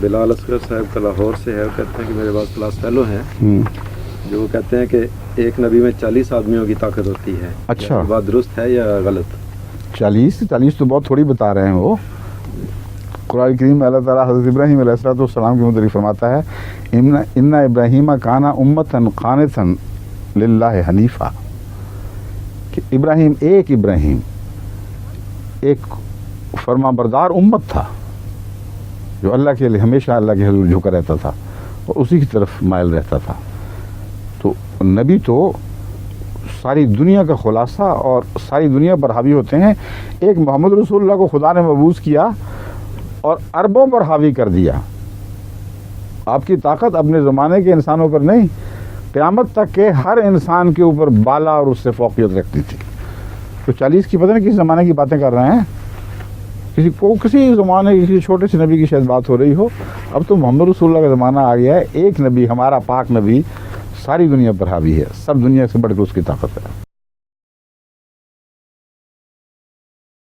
بلال اصغر صاحب کا لاہور سے ہے، وہ کہتے ہیں کہ میرے پاس کلاس فیلو ہیں جو کہتے ہیں کہ ایک نبی میں 40 آدمیوں کی طاقت ہوتی ہے. اچھا، یہ بات درست ہے یا غلط؟ 40 تو بہت تھوڑی بتا رہے ہیں. وہ قرآن کریم میں اللہ تعالیٰ حضرت ابراہیم علیہ السلام کی متعلق فرماتا ہے ان ابراہیم کان امتن قانتن للہ حنیفہ، کہ ابراہیم ایک فرما بردار امت تھا جو اللہ کے لیے ہمیشہ اللہ کے حضور جھکا رہتا تھا اور اسی کی طرف مائل رہتا تھا. تو نبی تو ساری دنیا کا خلاصہ اور ساری دنیا پر حاوی ہوتے ہیں. ایک محمد رسول اللہ کو خدا نے مبعوث کیا اور اربوں پر حاوی کر دیا. آپ کی طاقت اپنے زمانے کے انسانوں پر نہیں، قیامت تک کے ہر انسان کے اوپر بالا اور اس سے فوقیت رکھتی تھی. تو 40 کی پتہ نہیں کس زمانے کی باتیں کر رہے ہیں، کسی زمانے کی کسی چھوٹے سے نبی کی شاید بات ہو رہی ہو. اب تو محمد رسول اللہ کا زمانہ آ گیا ہے. ایک نبی، ہمارا پاک نبی، ساری دنیا پر حاوی ہے. سب دنیا سے بڑھ کے اس کی طاقت ہے.